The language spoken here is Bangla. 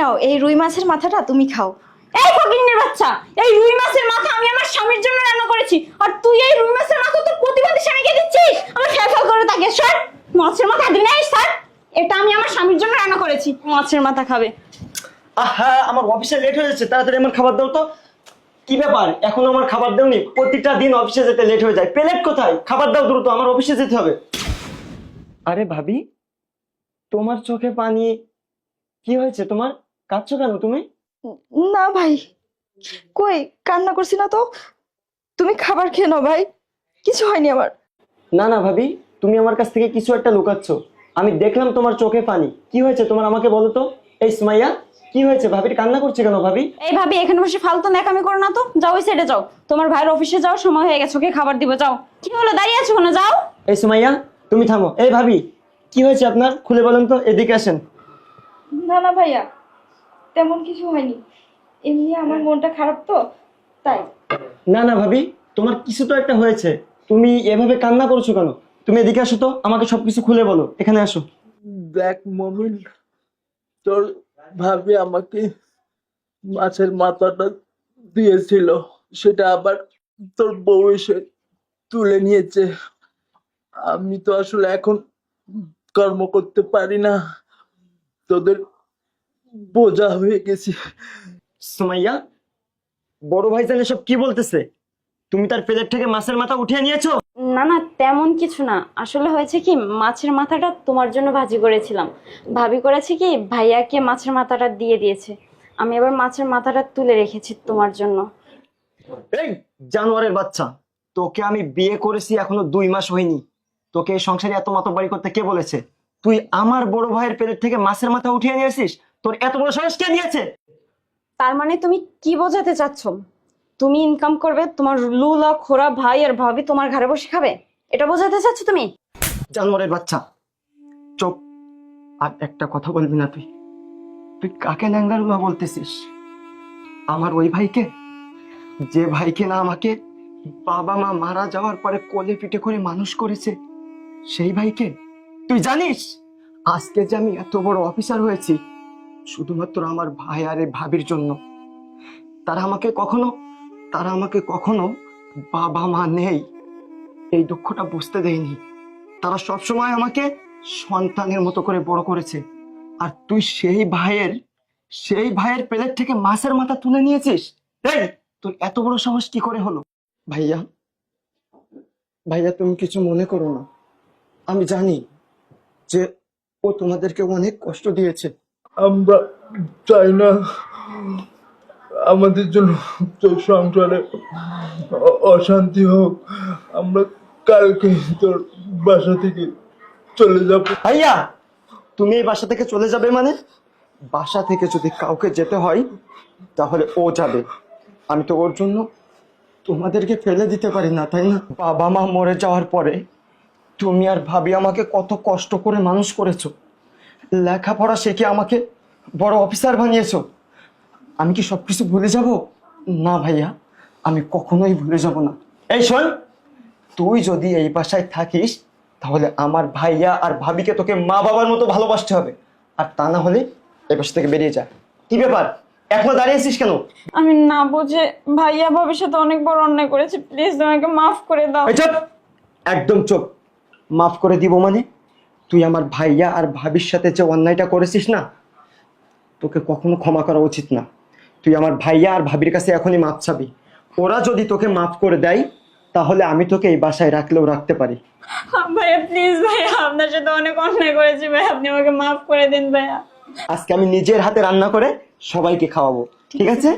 নাও, এই রুই মাছের মাথাটা তুমি খাও। এই ফকিন্নির বাচ্চা, এই রুই মাছের মাথা আমি আমার স্বামীর জন্য রান্না করেছি, আর তুই এই রুই মাছের মাথা তোর প্রতিবন্ধী স্বামীকে দিচ্ছিস। আমার ফেলফেল করে তাকে সর, মাছের মাথা দিন এই স্যার, এটা আমি আমার স্বামীর জন্য রান্না করেছি, মাছের মাথা খাবে। আহা, আমার অফিসে লেট হয়ে যাচ্ছে, তাড়াতাড়ি আমার খাবার দাও তো। কি ব্যাপার, এখনো আমার খাবার দাওনি? প্রতিটা দিন অফিসে যেতে লেট হয়ে যায়, প্লেট কোথায়? খাবার দাও দ্রুত, আমার অফিসে যেতে হবে। আরে ভাবি, তোমার চোখে পানি, কি হয়েছে তোমার? কাঁদছো কেন তুমি? না ভাই, কই কান্না করছি না তো, তুমি খাবার খেয়ে নাও ভাই, কিছু হয়নি আমার। না না ভাবি, তুমি আমার কাছ থেকে কিছু একটা লুকাচ্ছ। আমি দেখলাম তোমার চোখে পানি। কি হয়েছে তোমার, আমাকে বলো তো। এই সুমাইয়া, কি হয়েছে? ভাবির কান্না করছে কেন ভাবি? এই ভাবি, এখানে বসে ফালতু ন্যাকামি করো না তো, যাও ওই সাইডে যাও, তোমার ভাইয়ের অফিসে যাও, সময় হয়ে গেছে, ওকে খাবার দিব, যাও। কি হলো, দাঁড়িয়ে আছো কেন, যাও। এই সুমাইয়া, তুমি থামো। এই ভাবি, কি হয়েছে আপনার, খুলে বলেন তো, এদিকে আসেন। না না ভাইয়া, তেমন কিছু হয়নি, এমনি আমার মনটা খারাপ তো, তাই। না না ভাবি, তোমার কিছু তো একটা হয়েছে, তুমি এভাবে কান্না করছো কেন? তুমি এদিকে আসো তো, আমাকে সবকিছু খুলে বলো, এখানে আসো। দেখ মমিন, তোর ভাবি আমাকে মাছের মাথাটা দিয়েছিল, সেটা আবার তোর বউ এসে তুলে নিয়েছে। আমি তো আসলে এখন কর্ম করতে পারি না, তোদের বোঝা হয়ে গেছি। সুমাইয়া, বড় ভাইজান এসব কি বলতেছে? তুমি তার প্লেট থেকে মাছের মাথা উঠিয়ে নিয়েছো? না না, তেমন কিছু না, আসলে হয়েছে কি, মাছের মাথাটা তোমার জন্য ভাজি করেছিলাম, ভাবি করেছে কি ভাইয়াকে মাছের মাথাটা দিয়ে দিয়েছে, আমি আবার মাছের মাথাটা তুলে রেখেছি তোমার জন্য। এই জানোয়ারের বাচ্চা, তোকে আমি বিয়ে করেছি এখনো 2 মাস হয়নি, তোকে এই সংসারে এত মাতব্বরি করতে কে বলেছে? তুই আমার বড় ভাইয়ের প্লেট থেকে মাছের মাথা উঠিয়ে নিয়েছিস? তোর এত বড় সাহস কে দিয়েছে? তার মানে তুমি কি বোঝাতে চাচ্ছ, তুমি ইনকাম করবে, তোমার লুলা খোরা ভাই আর ভাবি তোমার ঘরে বসে খাবে, এটা বোঝাতে চাচ্ছ তুমি? জানোয়ারের বাচ্চা, চুপ। আর একটা কথা বলবি না তুই। তুই কাকে ন্যাঙ্গারুলা বলতেছিস? আমার ওই ভাইকে, যে ভাইকে না আমাকে বাবা মা মারা যাওয়ার পরে কোলে পিঠে করে মানুষ করেছে, সেই ভাইকে তুই জানিস? আজকে যে আমি এত বড় অফিসার হয়েছি শুধুমাত্র আমার ভাই আর এই ভাবির জন্য। তারা আমাকে কখনো বাবা মা নেই এই দুঃখটা বুঝতে দেয়নি। তারা সবসময় আমাকে সন্তানের মতো করে বড় করেছে। আর তুই সেই ভাইয়ের প্লেট থেকে মাছের মাথা তুলে নিয়েছিস? এই, তোর এত বড় সাহস কি করে হলো? ভাইয়া, ভাইয়া, তুমি কিছু মনে করো না। আমি জানি যে ও তোমাদেরকে অনেক কষ্ট দিয়েছে। আমরা চাই না আমাদের জন্য তোর সংসারে অশান্তি হোক। আমরা কালকে তোর বাসা থেকে চলে যাব। ভাইয়া, তুমি এই বাসা থেকে চলে যাবে মানে? বাসা থেকে যদি কাউকে যেতে হয় তাহলে ও যাবে। আমি তো ওর জন্য তোমাদেরকে ফেলে দিতে পারি না, তাই না? বাবা মা মরে যাওয়ার পরে তুমি আর ভাবি আমাকে কত কষ্ট করে মানুষ করেছো, লেখাপড়া শিখে আমাকে বড় অফিসার বানিয়েছো। আমি কি সবকিছু ভুলে যাব? না ভাইয়া, আমি কখনোই ভুলে যাব না। এই শোন, তুই যদি এই বাসায় থাকিস তাহলে আমার ভাইয়া আর ভাবিকে তোকে মা বাবার মতো ভালোবাসতে হবে, আর তা না হলে এই বাসা থেকে বেরিয়ে যা। কি ব্যাপার, এখনো দাঁড়িয়েছিস কেন? আমি না বুঝে ভাইয়া ভাবির সাথে অনেক বড় অন্যায় করেছি, প্লিজ তোমাকে মাফ করে দাও। এই চুপ, একদম চুপ। মাফ করে দিব মানে? তুই আমার ভাইয়া আর ভাবির সাথে যে অন্যায়টা করেছিস না, তোকে কখনো ক্ষমা করা উচিত না। তুই আমার ভাইয়া আর ভাবির কাছে এখনই মাপ চাবি। ওরা যদি তোকে মাফ করে দেয় তাহলে আমি তোকে এই বাসায় রাখলেও রাখতে পারি। ভাইয়া প্লিজ, ভাইয়া আপনার সাথে অনেক অন্যায় করেছি ভাই, আপনি আমাকে মাফ করে দিন ভাইয়া। আজকে আমি নিজের হাতে রান্না করে সবাইকে খাওয়াবো, ঠিক আছে?